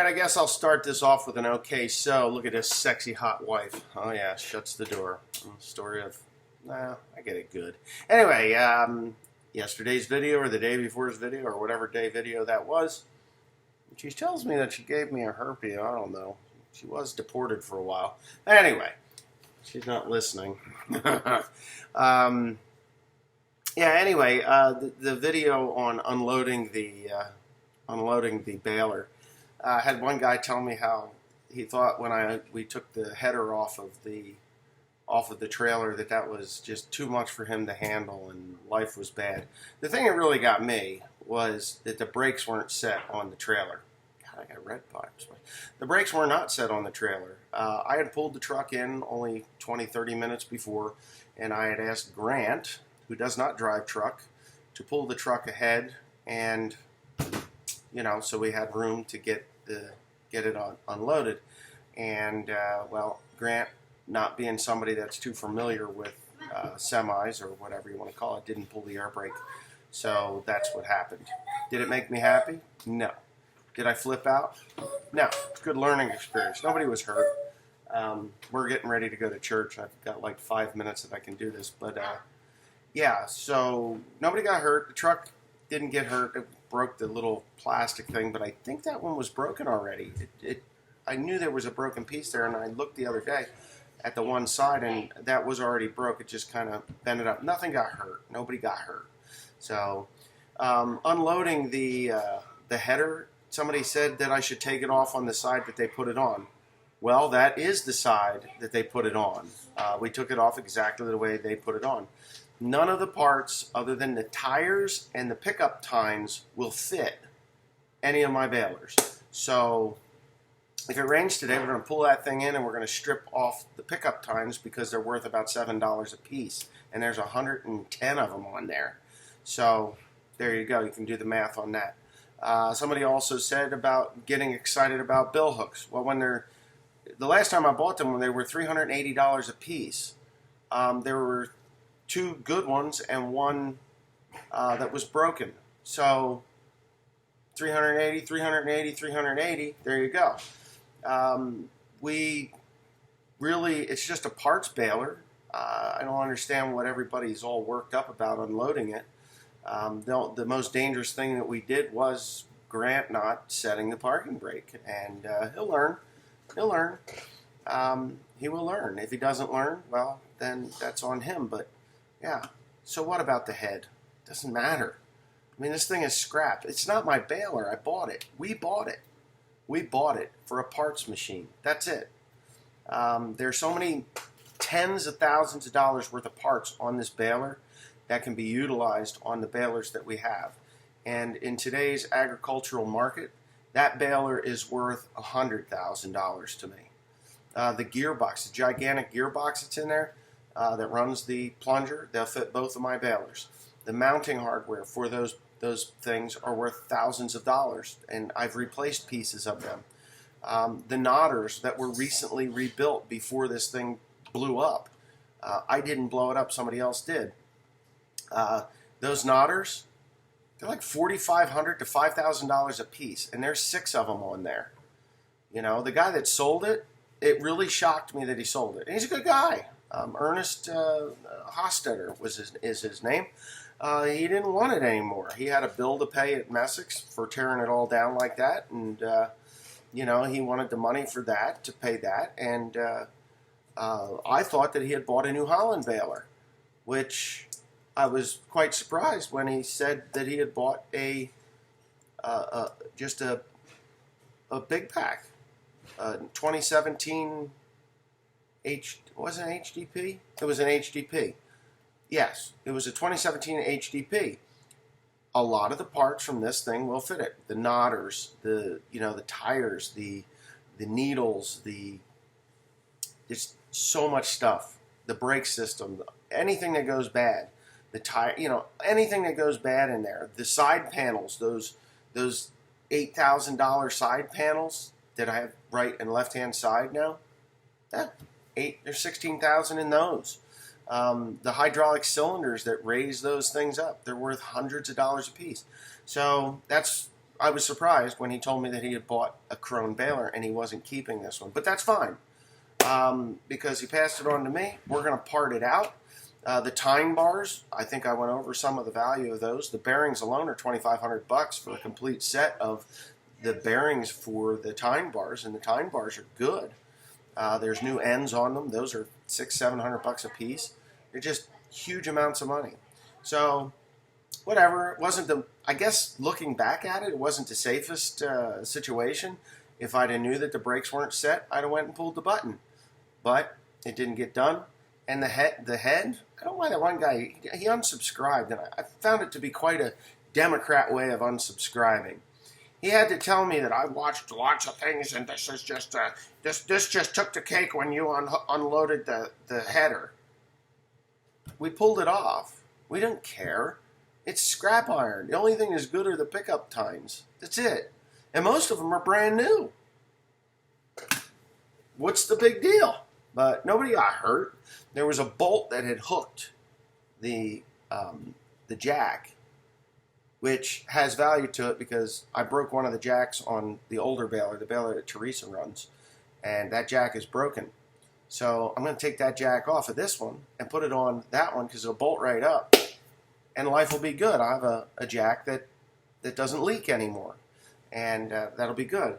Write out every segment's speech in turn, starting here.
Alright, I guess I'll start this off with an okay so. Look at this sexy hot wife. Oh yeah, shuts the door. Story of, I get it good. Anyway, yesterday's video or the day before's video or whatever day video that was, she tells me that she gave me a herpy. I don't know. She was deported for a while. Anyway, she's not listening. Anyway, the video on unloading the Baler. I had one guy tell me how he thought when we took the header off of the trailer that was just too much for him to handle and life was bad. The thing that really got me was that the brakes weren't set on the trailer. God, I got red pipes. The brakes were not set on the trailer. I had pulled the truck in only 20-30 minutes before, and I had asked Grant, who does not drive truck, to pull the truck ahead, and so we had room to get it unloaded. And well, Grant, not being somebody that's too familiar with semis or whatever you want to call it, didn't pull the air brake. So that's what happened. Did it make me happy? No. Did I flip out? No. It's a good learning experience. Nobody was hurt. We're getting ready to go to church. I've got like 5 minutes that I can do this. But yeah, so nobody got hurt. The truck didn't get hurt. It broke the little plastic thing, but I think that one was broken already. I knew there was a broken piece there, and I looked the other day at the one side, and that was already broke. It just kind of bent it up. Nothing got hurt. Nobody got hurt. So unloading the header, somebody said that I should take it off on the side that they put it on. Well, that is the side that they put it on. We took it off exactly the way they put it on. None of the parts other than the tires and the pickup tines will fit any of my balers. So if it rains today, we're going to pull that thing in and we're going to strip off the pickup tines because they're worth about $7 a piece. And there's 110 of them on there. So there you go. You can do the math on that. Somebody also said about getting excited about bill hooks. Well, the last time I bought them, when they were $380 a piece, there were 2 good ones and one that was broken. So 380, 380, 380, there you go. It's just a parts baler. I don't understand what everybody's all worked up about unloading it. The most dangerous thing that we did was Grant not setting the parking brake, and he'll learn. He'll learn. He will learn. If he doesn't learn, well, then that's on him. But yeah, so what about the head? Doesn't matter. I mean, this thing is scrap. It's not my baler. I bought it. We bought it. We bought it for a parts machine. That's it. There's so many tens of thousands of dollars worth of parts on this baler that can be utilized on the balers that we have. And in today's agricultural market, that baler is worth $100,000 to me. The gearbox, the gigantic gearbox that's in there that runs the plunger, they'll fit both of my balers. The mounting hardware for those things are worth thousands of dollars, and I've replaced pieces of them. The knotters that were recently rebuilt before this thing blew up. I didn't blow it up, somebody else did. Those knotters, they're like $4,500 to $5,000 a piece, and there's 6 of them on there. The guy that sold it, it really shocked me that he sold it. And he's a good guy. Ernest Hostetter is his name. He didn't want it anymore. He had a bill to pay at Messick's for tearing it all down like that, and he wanted the money for that, to pay that. And I thought that he had bought a New Holland baler, which I was quite surprised when he said that he had bought just a big pack, 2017 was it an HDP? It was an HDP. Yes, it was a 2017 HDP. A lot of the parts from this thing will fit it. The knotters, the tires, the needles, just so much stuff. The brake system, anything that goes bad. The tire, anything that goes bad in there. The side panels, those $8,000 side panels that I have right and left hand side now. There's $16,000 in those. The hydraulic cylinders that raise those things up, they're worth hundreds of dollars a piece. So I was surprised when he told me that he had bought a Krone Baler and he wasn't keeping this one. But that's fine, because he passed it on to me. We're going to part it out. The tine bars, I think I went over some of the value of those. The bearings alone are $2,500 for a complete set of the bearings for the tine bars, and the tine bars are good. There's new ends on them. Those are $600-700 a piece. They're just huge amounts of money. So whatever, it wasn't the, I guess looking back at it, it wasn't the safest situation. If I'd have knew that the brakes weren't set, I'd have went and pulled the button. But it didn't get done. And the head, I don't know why that one guy, he unsubscribed, and I found it to be quite a Democrat way of unsubscribing. He had to tell me that I watched lots of things, and this is just this just took the cake when you unloaded the header. We pulled it off. We don't care. It's scrap iron. The only thing that's good are the pickup tines. That's it. And most of them are brand new. What's the big deal? But nobody got hurt. There was a bolt that had hooked the jack, which has value to it because I broke one of the jacks on the older baler, the baler that Teresa runs, and that jack is broken. So I'm going to take that jack off of this one and put it on that one because it'll bolt right up, and life will be good. I have a jack that doesn't leak anymore, and that'll be good.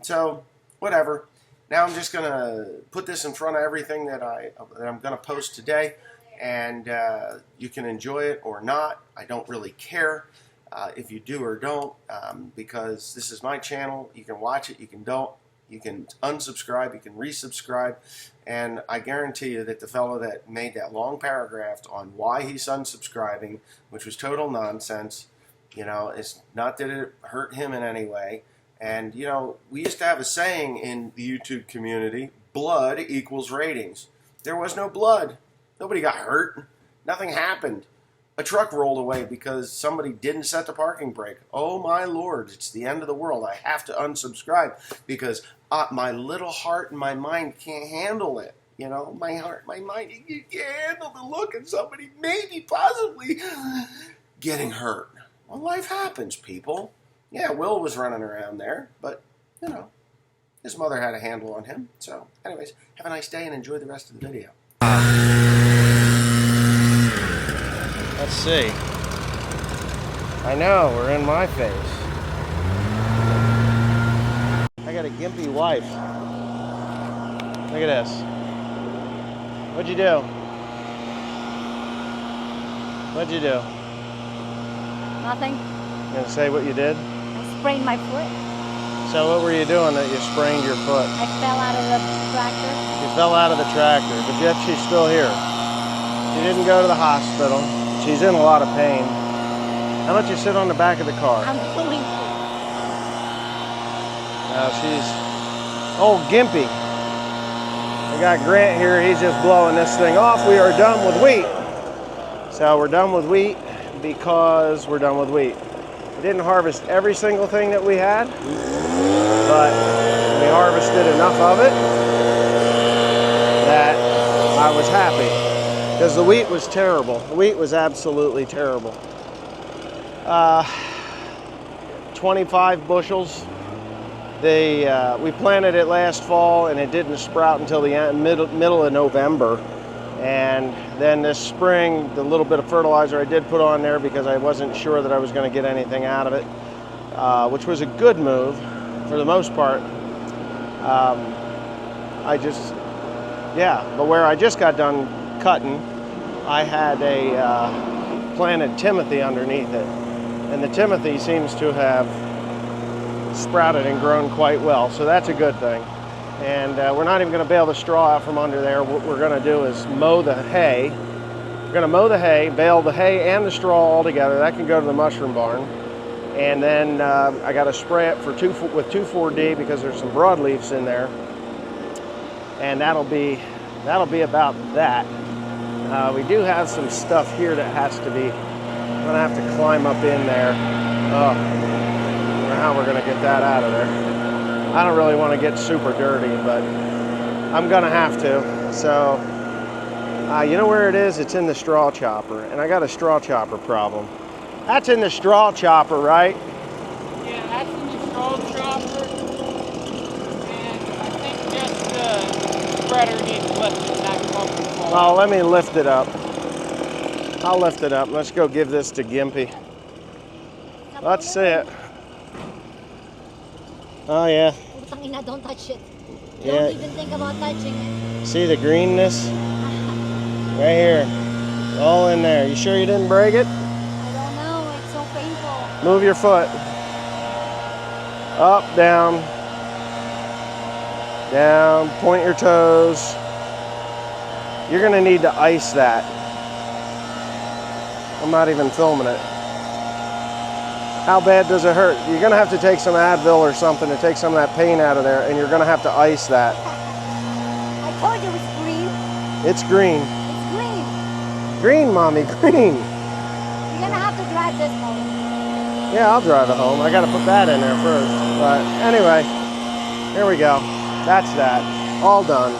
So whatever. Now I'm just going to put this in front of everything that I'm going to post today, and you can enjoy it or not. I don't really care if you do or don't, because this is my channel. You can watch it, you can don't. You can unsubscribe, you can resubscribe, and I guarantee you that the fellow that made that long paragraph on why he's unsubscribing, which was total nonsense, you know, it's not that it hurt him in any way. And, you know, we used to have a saying in the YouTube community, blood equals ratings. There was no blood. Nobody got hurt. Nothing happened. A truck rolled away because somebody didn't set the parking brake. Oh, my Lord, it's the end of the world. I have to unsubscribe because my little heart and my mind can't handle it. You know, my heart, my mind, you can't handle the look of somebody maybe, possibly getting hurt. Well, life happens, people. Yeah, Will was running around there, but, you know, his mother had a handle on him. So, anyways, have a nice day and enjoy the rest of the video. Let's see. I know, we're in my face. I got a gimpy wife. Look at this. What'd you do? What'd you do? Nothing. You gonna say what you did? I sprained my foot. So what were you doing that you sprained your foot? I fell out of the tractor. You fell out of the tractor, but yet she's still here. She didn't go to the hospital. She's in a lot of pain. How about you sit on the back of the car? I'm pulling. She's old gimpy. I got Grant here. He's just blowing this thing off. We are done with wheat. So we're done with wheat because we're done with wheat. We didn't harvest every single thing that we had, but we harvested enough of it that I was happy because the wheat was terrible. The wheat was absolutely terrible. 25 bushels. We planted it last fall and it didn't sprout until the middle of November. And then this spring, the little bit of fertilizer I did put on there because I wasn't sure that I was going to get anything out of it, which was a good move for the most part. But where I just got done cutting, I had a planted Timothy underneath it. And the Timothy seems to have sprouted and grown quite well, so that's a good thing. And we're not even going to bale the straw out from under there. What we're going to do is mow the hay. We're going to mow the hay, bale the hay and the straw all together. That can go to the mushroom barn. And then I got to spray it with 2,4-D because there's some broadleafs in there. And that'll be about that. We do have some stuff here that has to be. I'm going to have to climb up in there. I don't know how we're going to get that out of there. I don't really want to get super dirty, but I'm gonna have to. So, you know where it is? It's in the straw chopper, and I got a straw chopper problem. That's in the straw chopper, right? Yeah, spreader needs lifting, that pump will fall Oh, out. let me lift it up. I'll lift it up. Let's go give this to Gimpy. Let's see it. Oh yeah. Putang ina, don't touch it. Yeah. Don't even think about touching it. See the greenness? Right here. All in there. You sure you didn't break it? I don't know, it's so painful. Move your foot. Up, down. Down. Point your toes. You're gonna need to ice that. I'm not even filming it. How bad does it hurt? You're gonna have to take some Advil or something to take some of that pain out of there, and you're gonna have to ice that. I told you it's green. It's green. It's green. Green, mommy, green. You're gonna have to drive this home. Yeah, I'll drive it home. I gotta put that in there first. But anyway, here we go. That's that. All done.